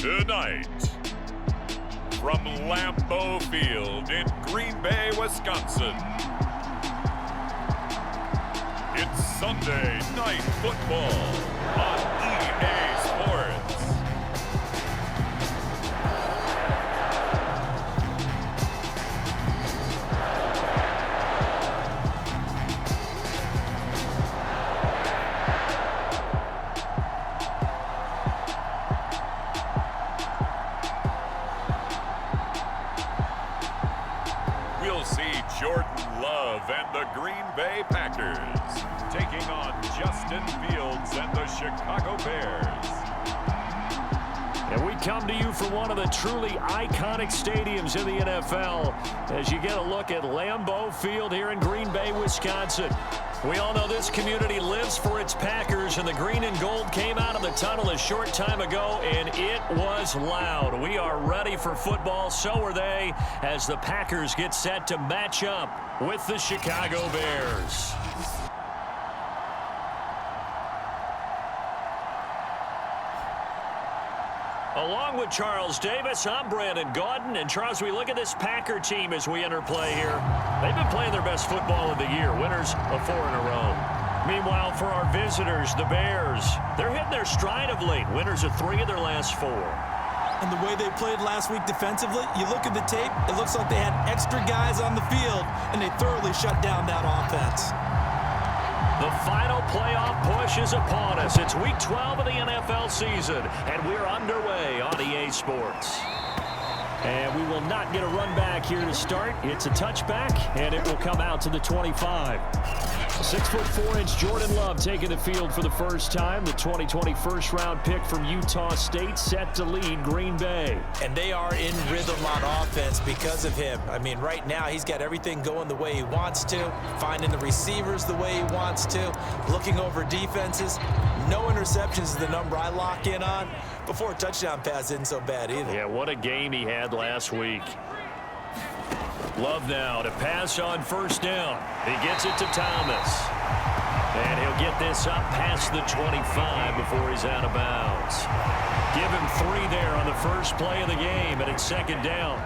Tonight, from Lambeau Field in Green Bay, Wisconsin, it's Sunday Night Football on EA Sports. We'll see Jordan Love and the Green Bay Packers taking on Justin Fields and the Chicago Bears. And we come to you from one of the truly iconic stadiums in the NFL as you get a look at Lambeau Field here in Green Bay, Wisconsin. We all know this community lives for its Packers, and the green and gold came out of the tunnel a short time ago, and it was loud. We are ready for football, so are they, as the Packers get set to match up with the Chicago Bears. Along with Charles Davis, I'm Brandon Gaudin. And Charles, we look at this Packer team as we enter play here. They've been playing their best football of the year, winners of 4 in a row. Meanwhile, for our visitors, the Bears, they're hitting their stride of late, winners of 3 of their last 4. And the way they played last week defensively, you look at the tape, it looks like they had extra guys on the field, and they thoroughly shut down that offense. The final playoff push is upon us. It's week 12 of the NFL season, and we're underway on EA Sports. And we will not get a run back here to start. It's a touchback, and it will come out to the 25. 6'4" Jordan Love taking the field for the first time. The 2020 first-round pick from Utah State set to lead Green Bay. And they are in rhythm on offense because of him. I mean, right now he's got everything going the way he wants to, finding the receivers the way he wants to, looking over defenses. No interceptions is the number I lock in on. Before a touchdown pass isn't so bad either. Yeah, what a game he had last week. Love now to pass on first down. He gets it to Thomas. And he'll get this up past the 25 before he's out of bounds. Give him 3 there on the first play of the game, and it's second down.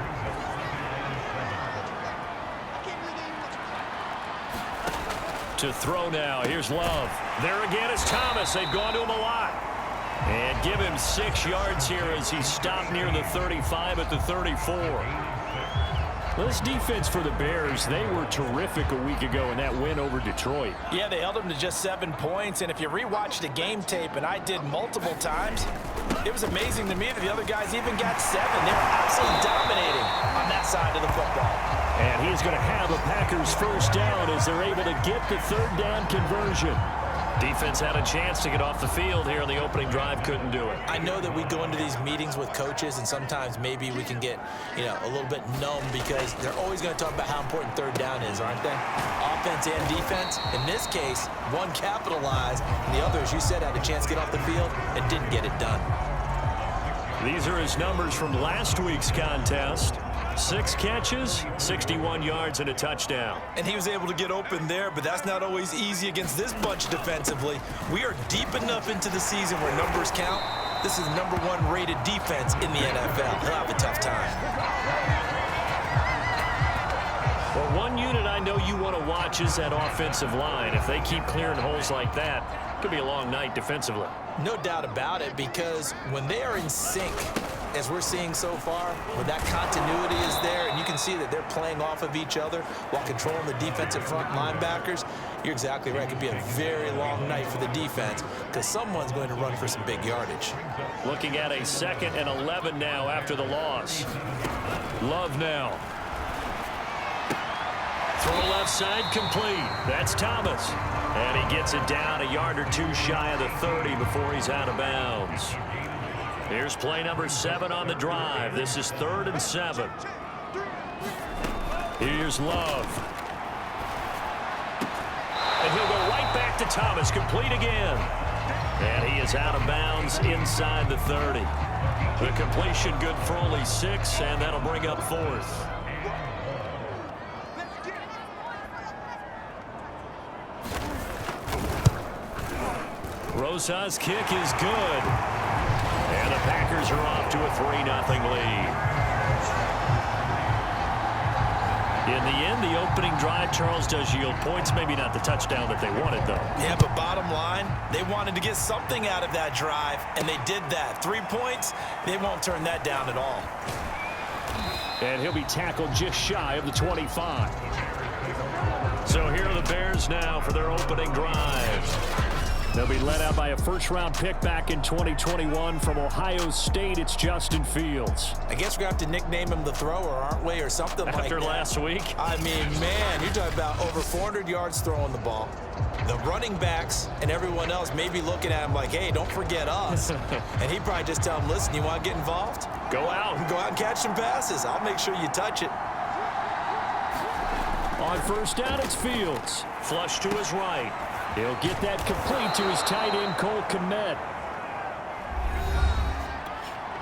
To throw now. Here's Love. There again is Thomas. They've gone to him a lot. And give him 6 yards here as he stopped near the 35 at the 34. Well, this defense for the Bears, they were terrific a week ago in that win over Detroit. Yeah, they held them to just 7 points, and if you rewatch the game tape, and I did multiple times, it was amazing to me that the other guys even got 7. They were absolutely dominating on that side of the football. And he's going to have a Packers first down as they're able to get the 3rd down conversion. Defense had a chance to get off the field here on the opening drive, couldn't do it. I know that we go into these meetings with coaches, and sometimes maybe we can get, a little bit numb because they're always going to talk about how important 3rd down is, aren't they? Offense and defense. In this case, one capitalized, and the other, as you said, had a chance to get off the field and didn't get it done. These are his numbers from last week's contest. 6 catches, 61 yards, and a touchdown. And he was able to get open there, but that's not always easy against this bunch defensively. We are deep enough into the season where numbers count. This is the number 1 rated defense in the NFL. He'll have a tough time. Well, one unit I know you want to watch is that offensive line. If they keep clearing holes like that, it could be a long night defensively. No doubt about it, because when they are in sync, as we're seeing so far, when that continuity is there and you can see that they're playing off of each other while controlling the defensive front linebackers, you're exactly right. It could be a very long night for the defense because someone's going to run for some big yardage. Looking at a 2nd and 11 now after the loss. Love now. Throw left side complete. That's Thomas. And he gets it down a yard or 2 shy of the 30 before he's out of bounds. Here's play number 7 on the drive. This is 3rd and 7. Here's Love. And he'll go right back to Thomas, complete again. And he is out of bounds inside the 30. The completion good for only 6, and that'll bring up 4th. Rosa's kick is good. And And the Packers are off to a 3-0 lead. In the end, the opening drive, Charles, does yield points. Maybe not the touchdown that they wanted, though. Yeah, but bottom line, they wanted to get something out of that drive, and they did that. 3 points, they won't turn that down at all. And he'll be tackled just shy of the 25. So here are the Bears now for their opening drive. They'll be led out by a first-round pick back in 2021 from Ohio State. It's Justin Fields. I guess we're going to have to nickname him the thrower, aren't we, or something like that. After last week? I mean, man, you're talking about over 400 yards throwing the ball. The running backs and everyone else may be looking at him like, hey, don't forget us. And he'd probably just tell him, listen, you want to get involved? Go out. Go out and catch some passes. I'll make sure you touch it. On first down, it's Fields. Flush to his right. He'll get that complete to his tight end, Cole Kmet.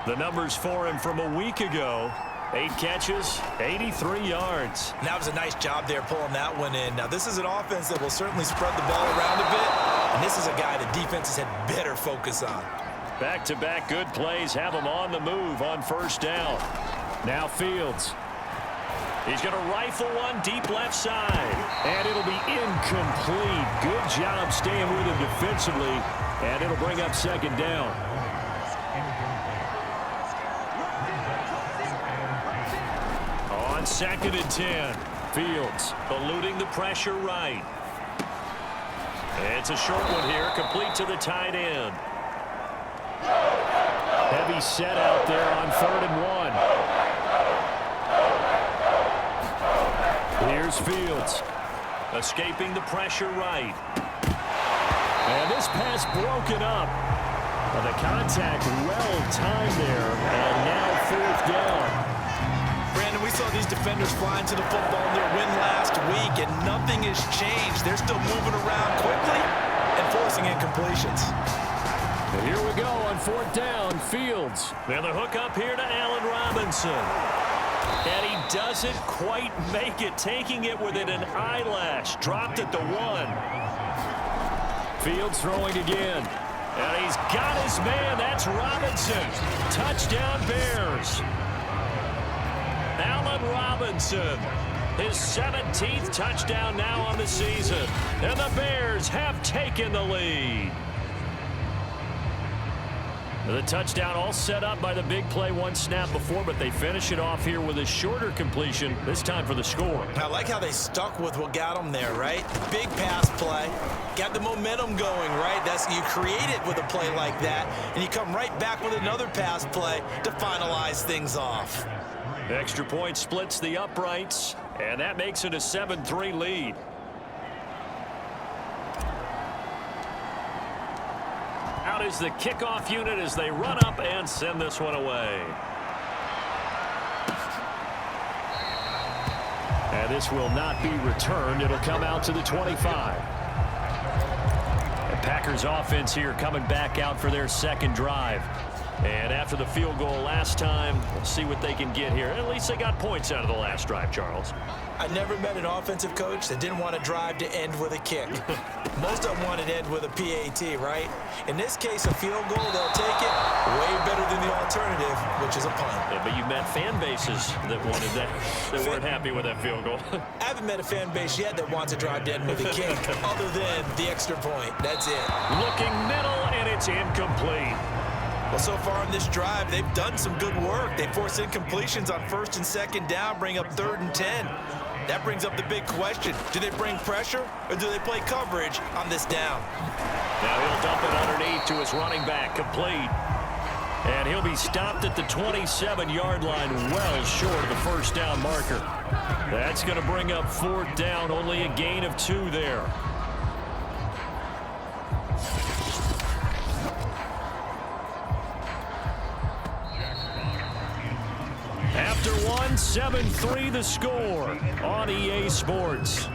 The numbers for him from a week ago. 8 catches, 83 yards. That was a nice job there pulling that one in. Now, this is an offense that will certainly spread the ball around a bit. And this is a guy that defenses had better focus on. Back-to-back good plays have him on the move on first down. Now Fields. He's going to rifle one deep left side. And it'll be incomplete. Good job staying with him defensively. And it'll bring up second down. On 2nd and 10. Fields eluding the pressure right. It's a short one here. Complete to the tight end. Heavy set out there on 3rd and 1. Here's Fields. Escaping the pressure right. And this pass broken up. The contact well timed there. And now 4th down. Brandon, we saw these defenders flying to the football in their win last week, and nothing has changed. They're still moving around quickly and forcing incompletions. And here we go on 4th down. Fields. And the hook up here to Allen Robinson. And he doesn't quite make it, taking it within an eyelash. Dropped at the 1. Fields throwing again. And he's got his man. That's Robinson. Touchdown Bears. Allen Robinson. His 17th touchdown now on the season. And the Bears have taken the lead. The touchdown all set up by the big play one snap before, but they finish it off here with a shorter completion, this time for the score. I like how they stuck with what got them there, right? Big pass play. Got the momentum going, right? You create it with a play like that, and you come right back with another pass play to finalize things off. Extra point splits the uprights, and that makes it a 7-3 lead. Out is the kickoff unit as they run up and send this one away. And this will not be returned. It'll come out to the 25. The Packers offense here coming back out for their second drive. And after the field goal last time, we'll see what they can get here. At least they got points out of the last drive, Charles. I never met an offensive coach that didn't want a drive to end with a kick. Most of them wanted to end with a PAT, right? In this case, a field goal, they'll take it way better than the alternative, which is a punt. Yeah, but you met fan bases that wanted that, that weren't happy with that field goal. I haven't met a fan base yet that wants a drive to end with a kick, other than the extra point. That's it. Looking middle, and it's incomplete. Well, so far in this drive, they've done some good work. They force incompletions on 1st and 2nd down, bring up 3rd and 10. That brings up the big question. Do they bring pressure, or do they play coverage on this down? Now he'll dump it underneath to his running back, complete. And he'll be stopped at the 27-yard line, well short of the first down marker. That's going to bring up 4th down, only a gain of 2 there. After 1, 7-3 the score on EA Sports.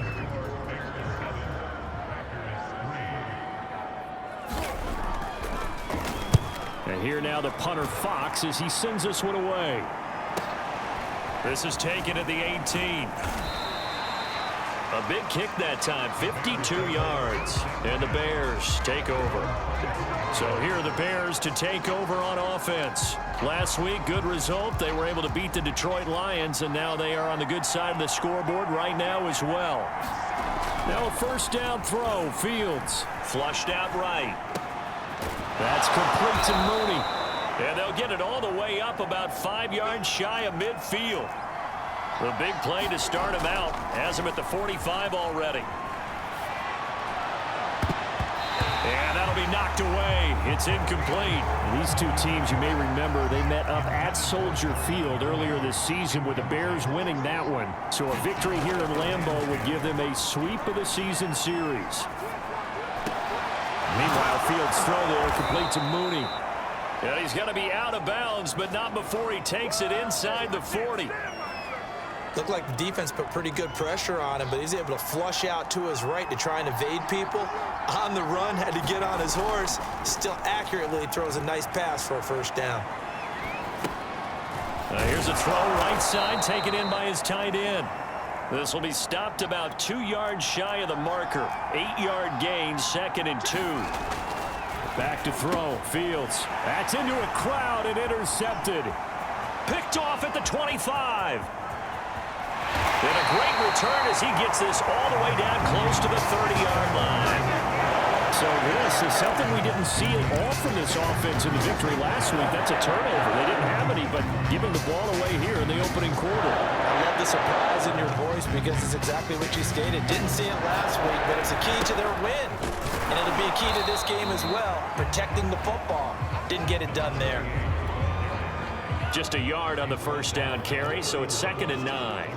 And here now the punter Fox as he sends this one away. This is taken at the 18. A big kick that time, 52 yards. And the Bears take over. So here are the Bears to take over on offense. Last week, good result. They were able to beat the Detroit Lions, and now they are on the good side of the scoreboard right now as well. Now a first down throw. Fields flushed out right. That's complete to Mooney. And they'll get it all the way up about 5 yards shy of midfield. The big play to start him out. Has him at the 45 already. And that'll be knocked away. It's incomplete. These two teams, you may remember, they met up at Soldier Field earlier this season with the Bears winning that one. So a victory here in Lambeau would give them a sweep of the season series. Meanwhile, Fields' throw there complete to Mooney. Yeah, he's going to be out of bounds, but not before he takes it inside the 40. Looked like the defense put pretty good pressure on him, but he's able to flush out to his right to try and evade people. On the run, had to get on his horse. Still accurately throws a nice pass for a first down. Here's a throw right side, taken in by his tight end. This will be stopped about 2 yards shy of the marker. 8-yard gain, 2nd and 2. Back to throw. Fields. That's into a crowd and intercepted. Picked off at the 25. And a great return as he gets this all the way down close to the 30-yard line. So this is something we didn't see at all from this offense in the victory last week. That's a turnover. They didn't have any, but giving the ball away here in the opening quarter. I love the surprise in your voice because it's exactly what you stated. Didn't see it last week, but it's a key to their win. And it'll be a key to this game as well, protecting the football. Didn't get it done there. Just a yard on the first down carry, so it's 2nd and 9.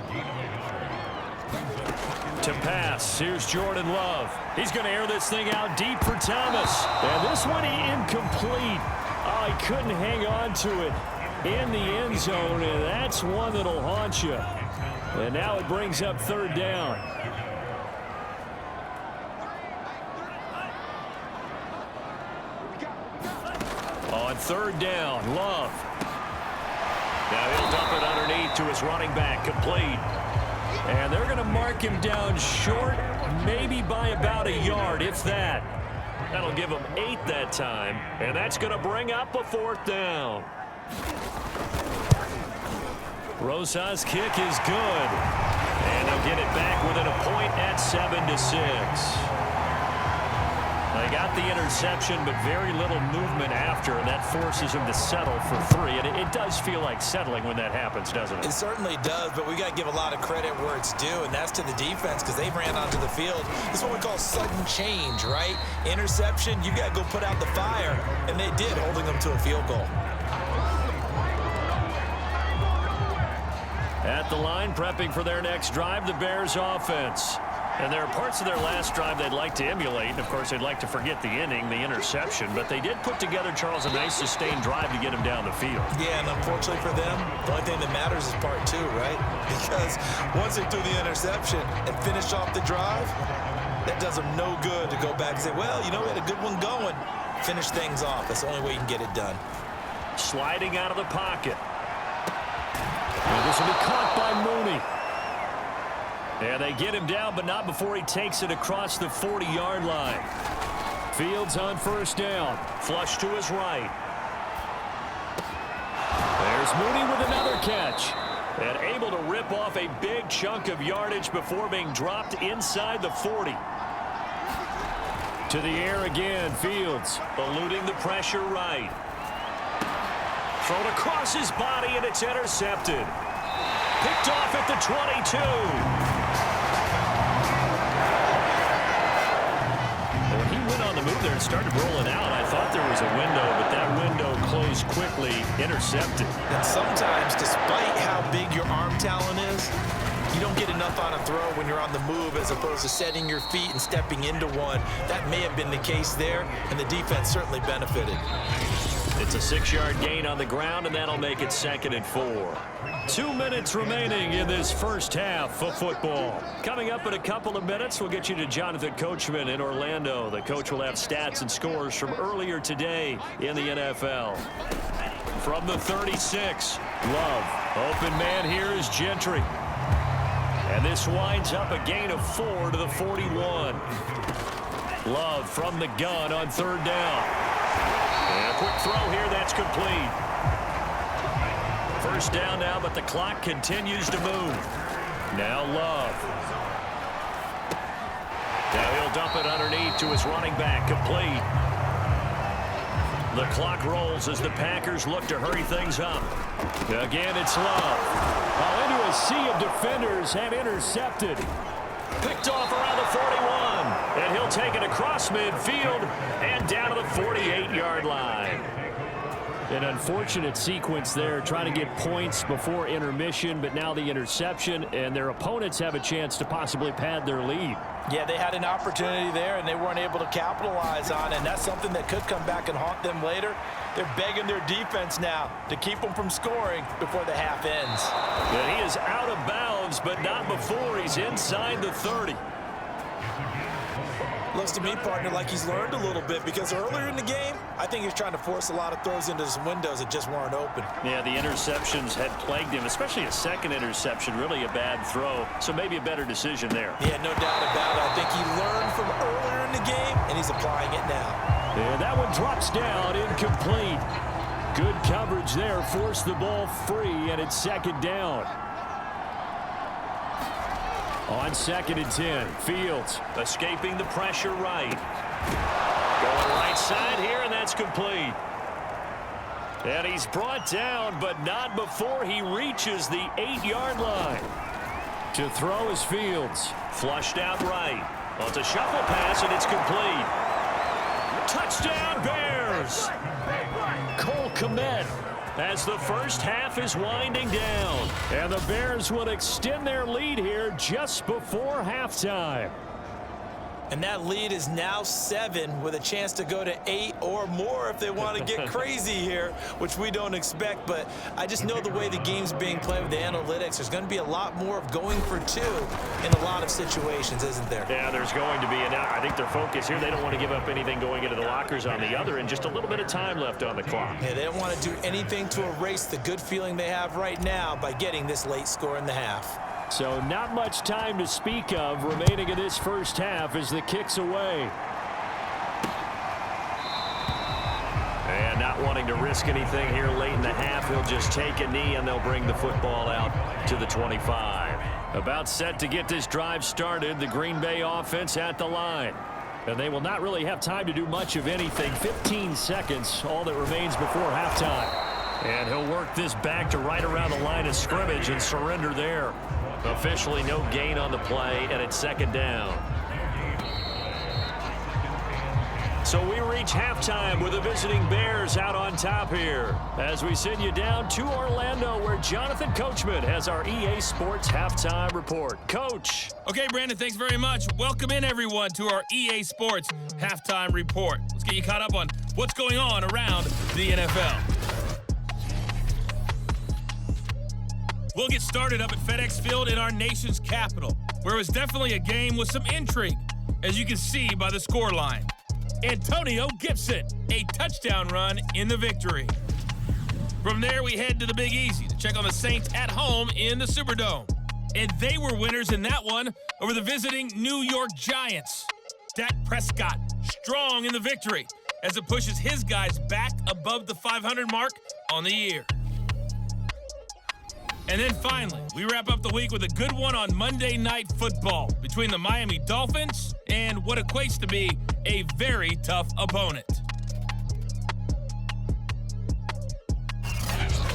To pass, here's Jordan Love. He's going to air this thing out deep for Thomas. And this one incomplete. Oh, he couldn't hang on to it in the end zone, and that's one that'll haunt you. And now it brings up 3rd down. On 3rd down, Love. Now he'll dump it underneath to his running back, complete. And they're going to mark him down short, maybe by about a yard, if that. That'll give him 8 that time, and that's going to bring up a 4th down. Rosas' kick is good. And they'll get it back within a point at 7-6. They got the interception, but very little movement after, and that forces him to settle for 3. And it does feel like settling when that happens, doesn't it? It certainly does, but we got to give a lot of credit where it's due, and that's to the defense because they ran onto the field. This is what we call sudden change, right? Interception, you got to go put out the fire, and they did, holding them to a field goal. At the line, prepping for their next drive, the Bears offense. And there are parts of their last drive they'd like to emulate. And, of course, they'd like to forget the inning, the interception. But they did put together, Charles, a nice sustained drive to get him down the field. Yeah, and unfortunately for them, the only thing that matters is part 2, right? Because once they threw the interception and finished off the drive, that does them no good to go back and say, well, you know, we had a good one going. Finish things off. That's the only way you can get it done. Sliding out of the pocket. And this will be caught by Mooney. And they get him down, but not before he takes it across the 40-yard line. Fields on first down. Flush to his right. There's Mooney with another catch. And able to rip off a big chunk of yardage before being dropped inside the 40. To the air again, Fields. Eluding the pressure right. Thrown across his body, and it's intercepted. Picked off at the 22. The move there and started rolling out. I thought there was a window, but that window closed quickly, intercepted. And sometimes, despite how big your arm talent is, you don't get enough on a throw when you're on the move as opposed to setting your feet and stepping into one. That may have been the case there, and the defense certainly benefited. It's a 6-yard gain on the ground, and that'll make it 2nd and 4. 2 minutes remaining in this first half of football. Coming up in a couple of minutes, we'll get you to Jonathan Coachman in Orlando. The coach will have stats and scores from earlier today in the NFL. From the 36, Love. Open man here is Gentry. And this winds up a gain of 4 to the 41. Love from the gun on third down. And a quick throw here, that's complete. First down now, but the clock continues to move. Now Love. Now he'll dump it underneath to his running back, complete. The clock rolls as the Packers look to hurry things up. Again, it's Love. Into a sea of defenders and intercepted. Picked off around the 41. And he'll take it across midfield and down to the 48-yard line. An unfortunate sequence there, trying to get points before intermission, but now the interception, and their opponents have a chance to possibly pad their lead. Yeah, they had an opportunity there, and they weren't able to capitalize on it, and that's something that could come back and haunt them later. They're begging their defense now to keep them from scoring before the half ends. And he is out of bounds, but not before he's inside the 30. Looks to me, partner, like he's learned a little bit, because earlier in the game, I think he's trying to force a lot of throws into some windows that just weren't open. Yeah, the interceptions had plagued him, especially a second interception, really a bad throw. So maybe a better decision there. Yeah, no doubt about it. I think he learned from earlier in the game, and he's applying it now. And that one drops down, incomplete. Good coverage there, forced the ball free, and it's second down. On 2nd and 10, Fields escaping the pressure right. Going right side here, and that's complete. And he's brought down, but not before he reaches the 8-yard line. To throw is Fields. Flushed out right. Well, it's a shuffle pass, and it's complete. Touchdown, Bears! Cole Kmet as the first half is winding down. And the Bears will extend their lead here just before halftime. And that lead is now 7 with a chance to go to 8 or more if they want to get crazy here, which we don't expect. But I just know the way the game's being played with the analytics, there's going to be a lot more of going for 2 in a lot of situations, isn't there? Yeah, there's going to be. And I think their focus here, they don't want to give up anything going into the lockers on the other, and just a little bit of time left on the clock. Yeah, they don't want to do anything to erase the good feeling they have right now by getting this late score in the half. So not much time to speak of remaining in this first half as the kick's away. And not wanting to risk anything here late in the half, he'll just take a knee and they'll bring the football out to the 25. About set to get this drive started, the Green Bay offense at the line. And they will not really have time to do much of anything. 15 seconds, all that remains before halftime. And he'll work this back to right around the line of scrimmage and surrender there. Officially no gain on the play, and it's second down. So we reach halftime with the visiting Bears out on top here as we send you down to Orlando, where Jonathan Coachman has our EA Sports halftime report. Coach. Okay, Brandon, thanks very much. Welcome in, everyone, to our EA Sports halftime report. Let's get you caught up on what's going on around the NFL. We'll get started up at FedEx Field in our nation's capital, where it was definitely a game with some intrigue, as you can see by the scoreline. Antonio Gibson, a touchdown run in the victory. From there, we head to the Big Easy to check on the Saints at home in the Superdome. And they were winners in that one over the visiting New York Giants. Dak Prescott, strong in the victory, as it pushes his guys back above the 500 mark on the year. And then finally, we wrap up the week with a good one on Monday Night Football between the Miami Dolphins and what equates to be a very tough opponent.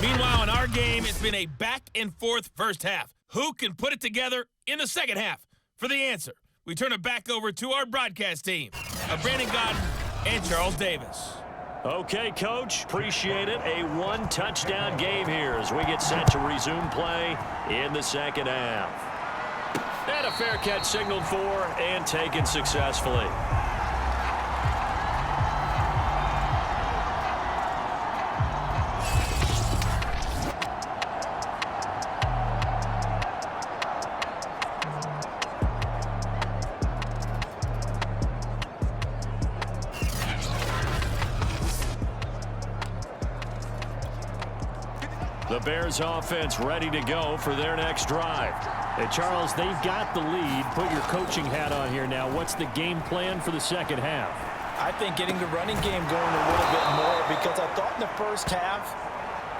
Meanwhile, in our game, it's been a back-and-forth first half. Who can put it together in the second half? For the answer, we turn it back over to our broadcast team of Brandon Godden and Charles Davis. Okay, Coach, appreciate it. A one-touchdown game here as we get set to resume play in the second half. And a fair catch signaled for and taken successfully. The Bears offense ready to go for their next drive. Hey, Charles, they've got the lead. Put your coaching hat on here now. What's the game plan for the second half? I think getting the running game going a little bit more, because I thought in the first half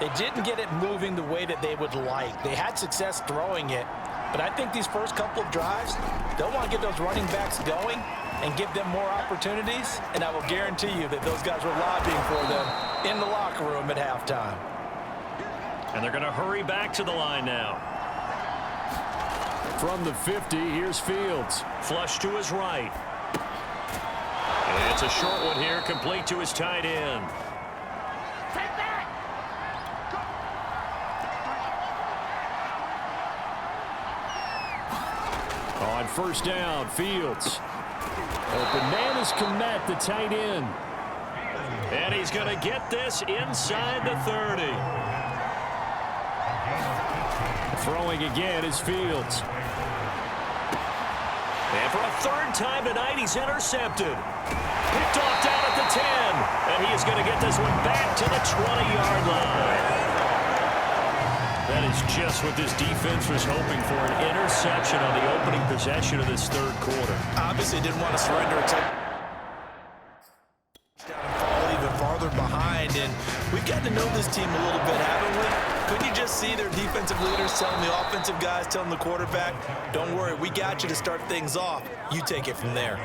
they didn't get it moving the way that they would like. They had success throwing it, but I think these first couple of drives, they'll want to get those running backs going and give them more opportunities, and I will guarantee you that those guys were lobbying for them in the locker room at halftime. And they're going to hurry back to the line now. From the 50, here's Fields. Flush to his right. And it's a short one here, complete to his tight end. On first down, Fields. Open man is Komet, the tight end. And he's going to get this inside the 30. Throwing again is Fields. And for a third time tonight, he's intercepted. Picked off down at the 10. And he is going to get this one back to the 20-yard line. That is just what this defense was hoping for, an interception on the opening possession of this third quarter. Obviously didn't want to surrender a touchdown and fall even farther behind. And we've gotten to know this team a little bit, haven't we? Couldn't you just see their defensive leaders telling the offensive guys, telling the quarterback, don't worry, we got you to start things off. You take it from there.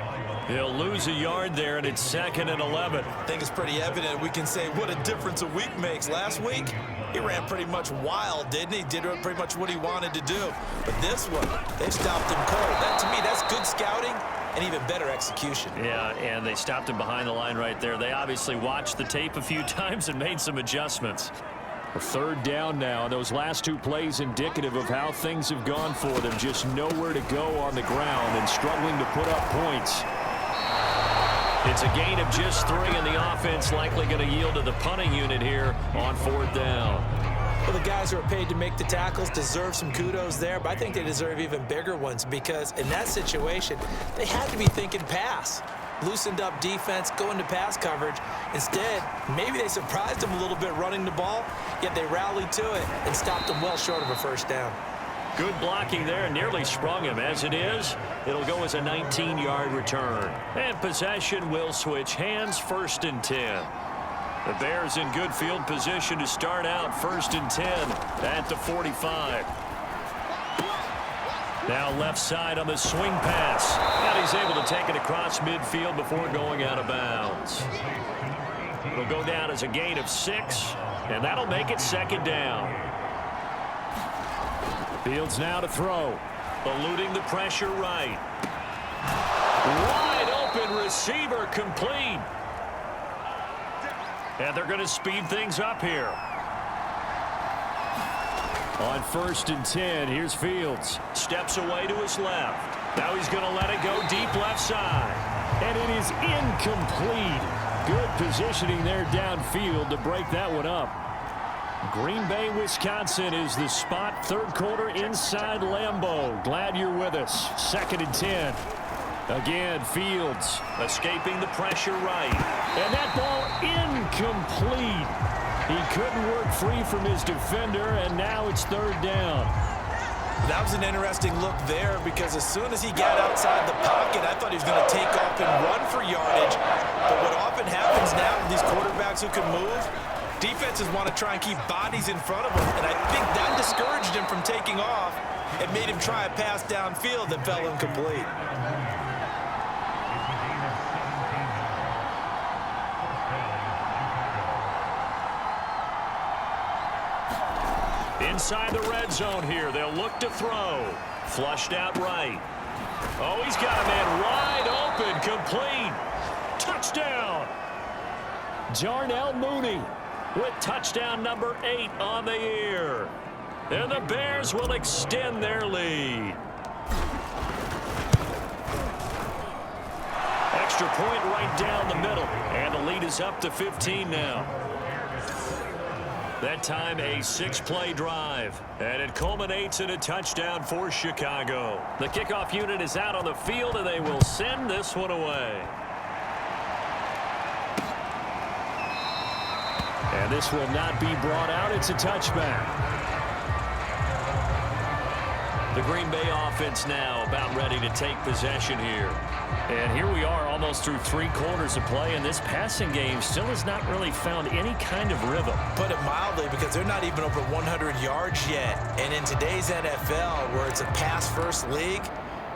He'll lose a yard there, and it's 2nd and 11. I think it's pretty evident. We can say what a difference a week makes. Last week, he ran pretty much wild, didn't he? Did pretty much what he wanted to do. But this one, they stopped him cold. That, to me, that's good scouting and even better execution. Yeah, and they stopped him behind the line right there. They obviously watched the tape a few times and made some adjustments. Third down now. Those last two plays indicative of how things have gone for them. Just nowhere to go on the ground and struggling to put up points. It's a gain of just 3, and the offense likely going to yield to the punting unit here on 4th down. Well, the guys who are paid to make the tackles deserve some kudos there, but I think they deserve even bigger ones, because in that situation, they had to be thinking pass. Loosened up defense, going to pass coverage. Instead, maybe they surprised them a little bit running the ball, yet they rallied to it and stopped them well short of a first down. Good blocking there, nearly sprung him. As it is, it'll go as a 19-yard return. And possession will switch hands, 1st and 10. The Bears in good field position to start out 1st and 10 at the 45. Now left side on the swing pass. And he's able to take it across midfield before going out of bounds. It'll go down as a gain of 6, and that'll make it 2nd down. Fields now to throw. Eluding the pressure right. Wide open receiver, complete. And they're going to speed things up here. On 1st and 10, here's Fields. Steps away to his left. Now he's going to let it go deep left side. And it is incomplete. Good positioning there downfield to break that one up. Green Bay, Wisconsin is the spot. 3rd quarter inside Lambeau. Glad you're with us. 2nd and 10. Again, Fields. Escaping the pressure right. And that ball incomplete. He couldn't work free from his defender, and now it's 3rd down. That was an interesting look there, because as soon as he got outside the pocket, I thought he was going to take off and run for yardage. But what often happens now with these quarterbacks who can move, defenses want to try and keep bodies in front of them, and I think that discouraged him from taking off and made him try a pass downfield that fell incomplete. Inside the red zone here, they'll look to throw. Flushed out right. Oh, he's got a man wide open, complete. Touchdown! Jarnell Mooney with touchdown number 8 on the year. And the Bears will extend their lead. Extra point right down the middle. And the lead is up to 15 now. That time a 6-play drive. And it culminates in a touchdown for Chicago. The kickoff unit is out on the field, and they will send this one away. And And this will not be brought out. It's a touchback. The Green Bay offense now about ready to take possession here. And here we are almost through 3 quarters of play, and this passing game still has not really found any kind of rhythm. Put it mildly, because they're not even over 100 yards yet. And in today's NFL, where it's a pass-first league,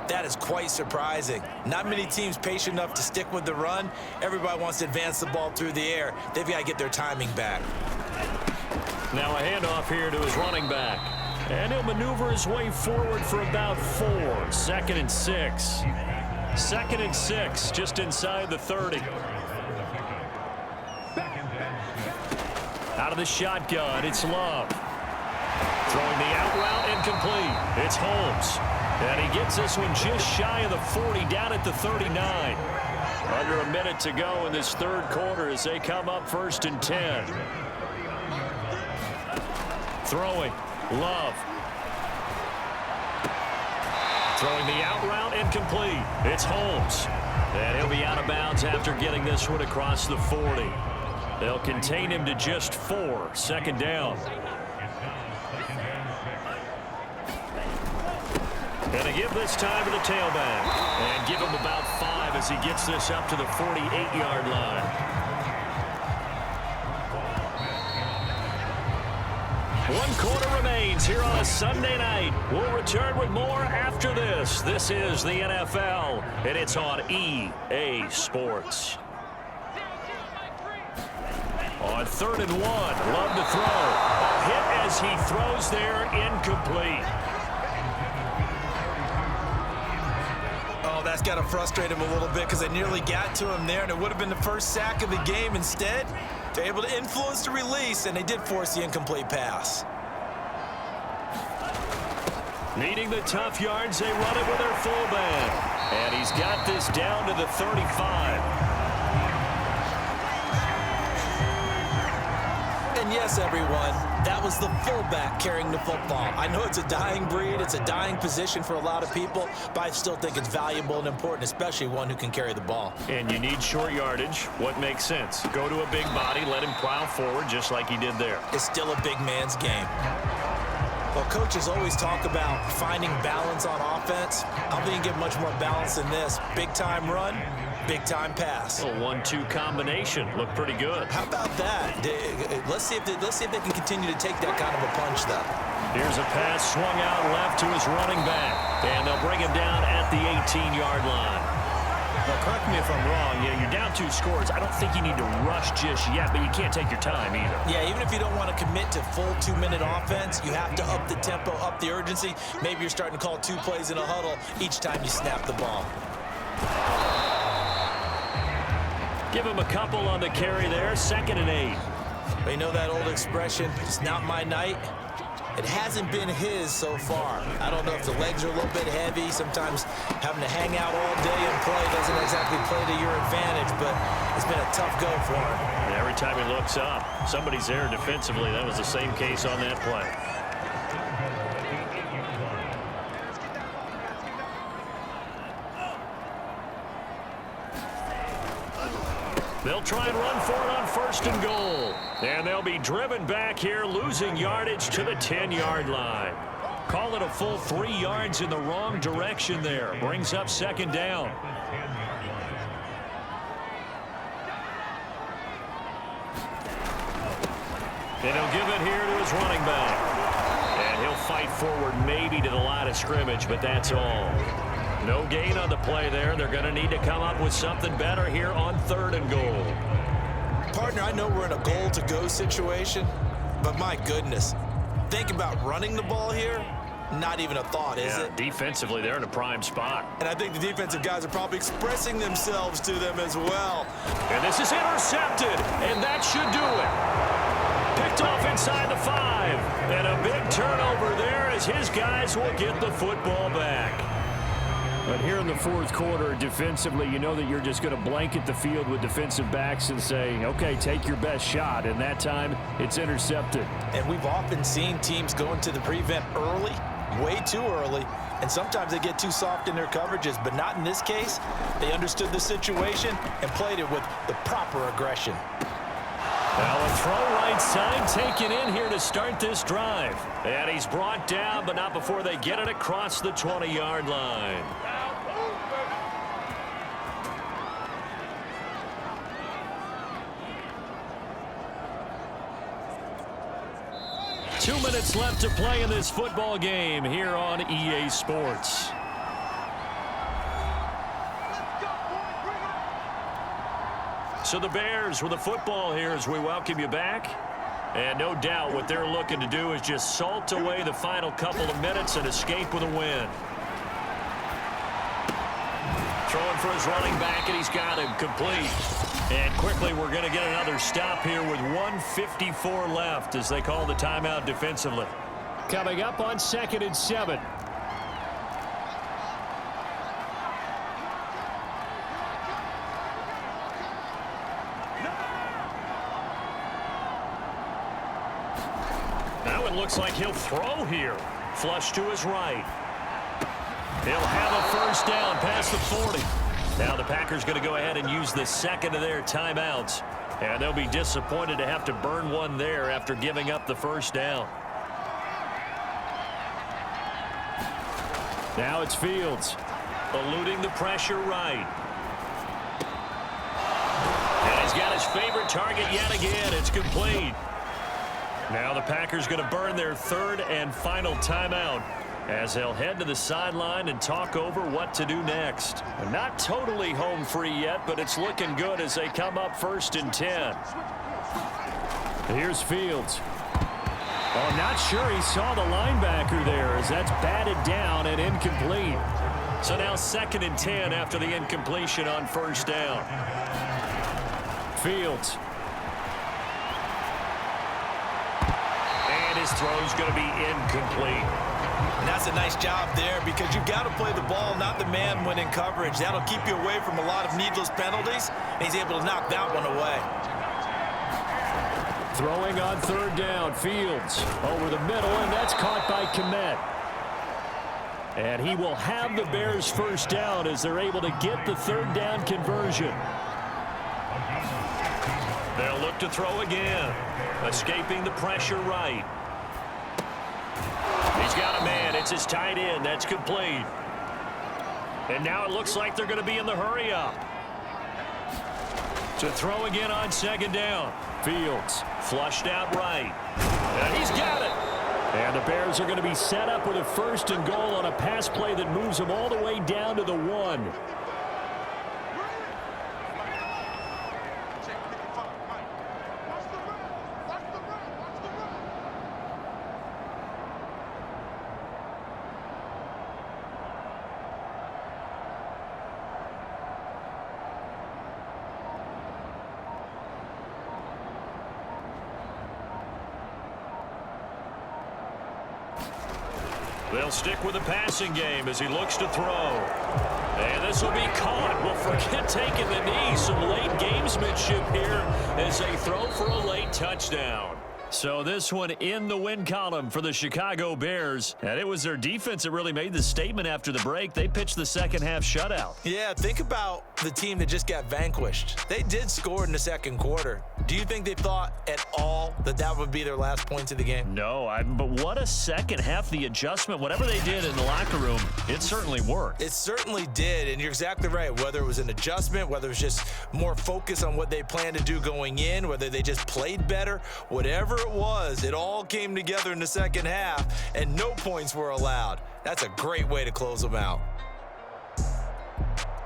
that is quite surprising. Not many teams patient enough to stick with the run. Everybody wants to advance the ball through the air. They've got to get their timing back. Now a handoff here to his running back. And he'll maneuver his way forward for about 4. 2nd and 6. 2nd and 6, just inside the 30. Out of the shotgun, it's Love. Throwing the out route, incomplete. It's Holmes. And he gets this one just shy of the 40, down at the 39. Under a minute to go in this 3rd quarter as they come up 1st and 10. Throwing. Love. Throwing the out route, incomplete. It's Holmes. And he'll be out of bounds after getting this one across the 40. They'll contain him to just 4. 2nd down. And they give this time to the tailback. And give him about 5 as he gets this up to the 48-yard line. 1 quarter remains here on a Sunday night. We'll return with more after this. This is the NFL, and it's on EA Sports. On 3rd and 1, Love to throw. A hit as he throws there, incomplete. Oh, that's got to frustrate him a little bit, because they nearly got to him there, and it would have been the first sack of the game. Instead, they're able to influence the release, and they did force the incomplete pass. Needing the tough yards, they run it with their fullback. And he's got this down to the 35. And yes, everyone, that was the fullback carrying the football. I know it's a dying breed, it's a dying position for a lot of people, but I still think it's valuable and important, especially one who can carry the ball. And you need short yardage. What makes sense? Go to a big body, let him plow forward just like he did there. It's still a big man's game. Well, coaches always talk about finding balance on offense. I don't think you get much more balance than this. Big-time run, big-time pass. A 1-2 combination. Look pretty good. How about that? Let's see if they can continue to take that kind of a punch, though. Here's a pass swung out left to his running back. And they'll bring him down at the 18-yard line. Now, correct me if I'm wrong. You're down 2 scores. I don't think you need to rush just yet, but you can't take your time either. Yeah, even if you don't want to commit to full 2-minute offense, you have to up the tempo, up the urgency. Maybe you're starting to call 2 plays in a huddle each time you snap the ball. Give him a couple on the carry there. 2nd and 8. But you know that old expression, it's not my night? It hasn't been his so far. I don't know if the legs are a little bit heavy. Sometimes having to hang out all day and play doesn't exactly play to your advantage, but it's been a tough go for him. And every time he looks up, somebody's there defensively. That was the same case on that play. They'll try and run for it on 1st and goal. And they'll be driven back here, losing yardage to the 10-yard line. Call it a full 3 yards in the wrong direction there. Brings up 2nd down. And he'll give it here to his running back. And he'll fight forward maybe to the line of scrimmage, but that's all. No gain on the play there. They're going to need to come up with something better here on 3rd and goal. Partner, I know we're in a goal-to-go situation, but my goodness, think about running the ball here. Not even a thought, is it? Defensively, they're in a prime spot. And I think the defensive guys are probably expressing themselves to them as well. And this is intercepted, and that should do it. Picked off inside the 5. And a big turnover there as his guys will get the football back. But here in the 4th quarter, defensively, you know that you're just going to blanket the field with defensive backs and say, okay, take your best shot. And that time, it's intercepted. And we've often seen teams go into the prevent early, way too early, and sometimes they get too soft in their coverages. But not in this case. They understood the situation and played it with the proper aggression. Now a throw right side taken in here to start this drive. And he's brought down, but not before they get it across the 20-yard line. Two minutes left to play in this football game here on EA Sports. So the Bears with the football here as we welcome you back. And no doubt what they're looking to do is just salt away the final couple of minutes and escape with a win. Throwing for his running back, and he's got him complete. And quickly we're going to get another stop here with 1:54 left as they call the timeout defensively. Coming up on 2nd and 7. Now it looks like he'll throw here. Flush to his right. He'll have a first down past the 40. Now the Packers going to go ahead and use the second of their timeouts. And they'll be disappointed to have to burn one there after giving up the first down. Now it's Fields. Eluding the pressure right. And he's got his favorite target yet again. It's complete. Now the Packers going to burn their third and final timeout as they'll head to the sideline and talk over what to do next. Not totally home free yet, but it's looking good as they come up 1st and 10. Here's Fields. Oh, not sure he saw the linebacker there as that's batted down and incomplete. So now 2nd and 10 after the incompletion on first down. Fields. And his throw's going to be incomplete. And that's a nice job there because you've got to play the ball, not the man when in coverage. That'll keep you away from a lot of needless penalties, and he's able to knock that one away. Throwing on 3rd down, Fields over the middle, and that's caught by Kmet. And he will have the Bears first down as they're able to get the 3rd down conversion. They'll look to throw again, escaping the pressure right. He's got a man. It's his tight end. That's complete. And now it looks like they're going to be in the hurry up. To throw again on 2nd down. Fields. Flushed out right. And he's got it. And the Bears are going to be set up with a 1st and goal on a pass play that moves them all the way down to the 1. They'll stick with the passing game as he looks to throw. And this will be caught. Well, forget taking the knee. Some late gamesmanship here as they throw for a late touchdown. So this one in the win column for the Chicago Bears. And it was their defense that really made the statement after the break. They pitched the second half shutout. Yeah, think about the team that just got vanquished. They did score in the 2nd quarter. Do you think they thought at all that that would be their last points of the game? No, but what a second half. The adjustment, whatever they did in the locker room, it certainly worked. It certainly did, and you're exactly right. Whether it was an adjustment, whether it was just more focus on what they planned to do going in, whether they just played better, whatever it was, it all came together in the second half, and no points were allowed. That's a great way to close them out.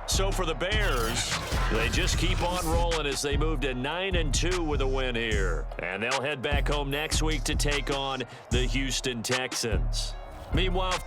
So for the Bears, they just keep on rolling as they move to 9-2 with a win here. And they'll head back home next week to take on the Houston Texans. Meanwhile,